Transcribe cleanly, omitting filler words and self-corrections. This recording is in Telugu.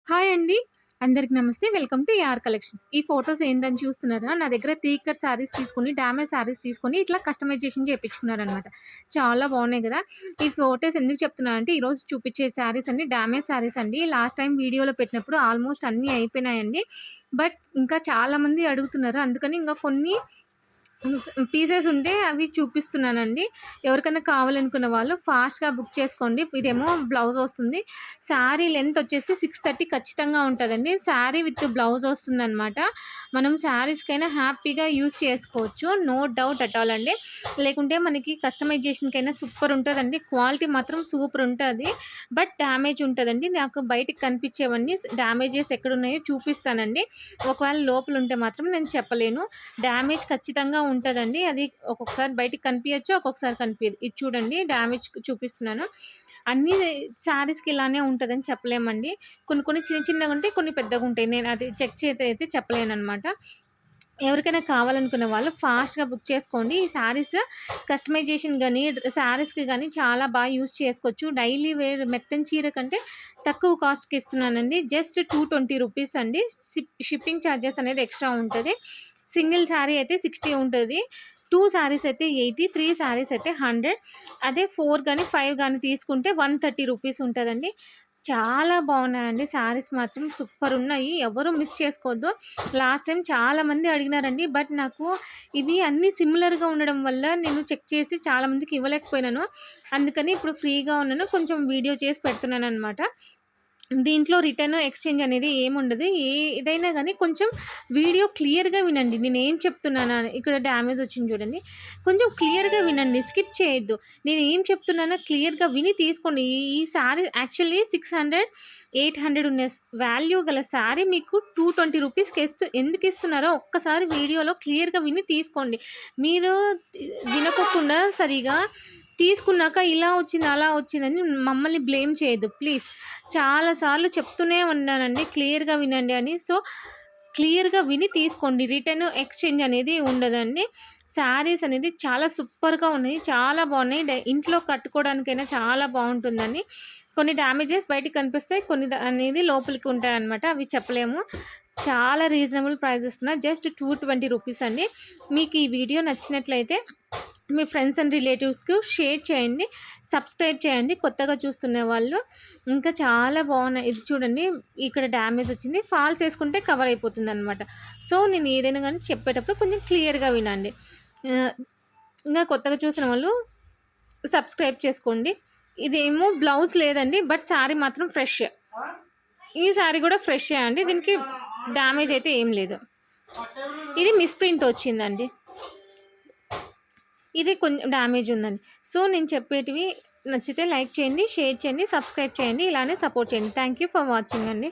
హాయ్ అండి. అందరికి నమస్తే. Welcome to AR collections. ఈ ఫోటోస్ ఏందని చూస్తున్నారా? నా దగ్గర 3 కట్ శారీస్ తీసుకొని, డ్యామేజ్ శారీస్ తీసుకొని ఇట్లా కస్టమైజేషన్ చేపించుకున్నారనమాట. చాలా బాగున్నాయి కదా! ఈ ఫోటోస్ ఎందుకు చెప్తున్నానంటే ఈరోజు చూపించే శారీస్ అన్ని డ్యామేజ్ శారీస్ అండి. లాస్ట్ టైం వీడియోలో పెట్టినప్పుడు ఆల్మోస్ట్ అన్నీ అయిపోయినాయండి. బట్ ఇంకా చాలామంది అడుగుతున్నారు. అందుకని ఇంకా కొన్ని పీసెస్ ఉంటే అవి చూపిస్తున్నానండి. ఎవరికైనా కావాలనుకున్న వాళ్ళు ఫాస్ట్‌గా బుక్ చేసుకోండి. ఇదేమో బ్లౌజ్ వస్తుంది. శారీ లెంత్ వచ్చేసి 630 ఖచ్చితంగా ఉంటదండి. శారీ విత్ బ్లౌజ్ వస్తుందనమాట. మనం శారీస్‌కైనా హ్యాపీగా యూజ్ చేసుకోవచ్చు. నో డౌట్ అట్ ఆల్ అండి. లేకుంటే మనకి కస్టమైజేషన్‌కైనా సూపర్ ఉంటదండి. క్వాలిటీ మాత్రం సూపర్ ఉంటది. బట్ డ్యామేజ్ ఉంటదండి. నాకు బయటికి కనిపించేవన్నీ డ్యామేజెస్ ఎక్కడున్నాయో చూపిస్తానండి. ఒకవేళ లోపల ఉంటే మాత్రం నేను చెప్పలేను. డ్యామేజ్ ఖచ్చితంగా ఉంటదండి. అది ఒక్కొక్కసారి బయటికి కనిపియచ్చు, ఒక్కొక్కసారి కనిపియదు. ఇది చూడండి డ్యామేజ్ చూపిస్తున్నాను. అన్ని శారీస్‌కి ఇలానే ఉంటదని చెప్పలేమండి. కొన్ని కొన్ని చిన్న చిన్నగుంటాయి, కొన్ని పెద్దగుంటాయి. నేను అది చెక్ చేసి అయితే చెప్పలేననమాట. ఎవరికైనా కావాలనుకున్న వాళ్ళు ఫాస్ట్‌గా బుక్ చేసుకోండి. ఈ శారీస్ కస్టమైజేషన్ గానీ, శారీస్‌కి గానీ చాలా బాగా యూజ్ చేసుకోవచ్చు. డైలీ వేర్ మెత్తని చీర కంటే తక్కువ కాస్ట్‌కి ఇస్తున్నానండి. జస్ట్ 220 రూపీస్ అండి. షిప్పింగ్ ఛార్జెస్ అనేది ఎక్స్ట్రా ఉంటది. సింగిల్ శారీ అయితే 60 ఉంటది. 2 శారీస్ అయితే 80, 3 శారీస్ అయితే 100. అదే 4 గానీ, 5 గానీ తీసుకుంటే 130 రూపీస్ ఉంటదండి. చాలా బాగున్నాయండి. శారీస్ మాత్రం సూపర్ ఉన్నాయి. ఎవరు మిస్ చేసుకోవద్దు. లాస్ట్ టైం చాలామంది అడిగినారండి. బట్ నాకు ఇవి అన్నీ సిమిలర్‌గా ఉండడం వల్ల నేను చెక్ చేసి చాలామందికి ఇవ్వలేకపోయినాను. అందుకని ఇప్పుడు ఫ్రీగా ఉన్నాను. కొంచెం వీడియో చేసి పెడుతున్నాననమాట. దీంట్లో రిటర్న్, ఎక్స్‌చేంజ్ అనేది ఏముండదు. ఏదైనా గానీ కొంచెం వీడియో క్లియర్‌గా వినండి. నేనేం చెప్తున్నానా ఇక్కడ డ్యామేజ్ వచ్చింది చూడండి. కొంచెం క్లియర్‌గా వినండి. స్కిప్ చేయొద్దు. నేను ఏం చెప్తున్నానో క్లియర్‌గా విని తీసుకోండి. ఈ శారీ యాక్చువల్లీ 600, 800 ఉన్న వాల్యూ గల శారీ మీకు 220 రూపీస్‌కి ఎందుకు ఇస్తున్నారో ఒక్కసారి వీడియోలో క్లియర్‌గా విని తీసుకోండి. మీరు వినకోకుండా సరిగా తీసుకున్నాక ఇలా వచ్చింది, అలా వచ్చిందని మమ్మల్ని బ్లేమ్ చేయొద్దు ప్లీజ్. చాలా సార్లు చెప్తూనే ఉన్నానండి క్లియర్‌గా వినండి అని. సో, క్లియర్‌గా విని తీసుకోండి. రిటర్న్, ఎక్స్‌చేంజ్ అనేది ఉండదండి. శారీస్ అనేది చాలా సూపర్‌గా ఉన్నాయి. చాలా బాగున్నాయి. ఇంట్లో కట్టుకోవడానికైనా చాలా బాగుంటుందని. కొన్ని డ్యామేజెస్ బయటికి కనిపిస్తాయి. కొన్ని అనేది లోపలికి ఉంటాయన్నమాట. అవి చెప్పలేము. చాలా రీజనబుల్ ప్రైస్ ఇస్తున్నా. జస్ట్ 220 రూపీస్ అండి. మీకు ఈ వీడియో నచ్చినట్లయితే మీ ఫ్రెండ్స్ అండ్ రిలేటివ్స్‌కి షేర్ చేయండి. సబ్స్క్రైబ్ చేయండి కొత్తగా చూస్తున్న వాళ్ళు. ఇంకా చాలా బాగున్నాయి. ఇది చూడండి ఇక్కడ డ్యామేజ్ వచ్చింది. ఫాల్స్ వేసుకుంటే కవర్ అయిపోతుందనమాట. సో, నేను ఏదైనా కానీ చెప్పేటప్పుడు కొంచెం క్లియర్‌గా వినండి. ఇంకా కొత్తగా చూసిన వాళ్ళు సబ్స్క్రైబ్ చేసుకోండి. ఇదేమో బ్లౌజ్ లేదండి. బట్ శారీ మాత్రం ఫ్రెష్. ఈ శారీ కూడా ఫ్రెషే అండి. దీనికి డ్యామేజ్ అయితే ఏం లేదు. ఇది మిస్‌ప్రింట్ వచ్చిందండి. ఇది కొంచెం డ్యామేజ్ ఉందండి. సో, నేను చెప్పేటివి నచ్చితే లైక్ చేయండి, షేర్ చేయండి, సబ్స్క్రైబ్ చేయండి. ఇలానే సపోర్ట్ చేయండి. థ్యాంక్ యూ ఫర్ వాచింగ్ అండి.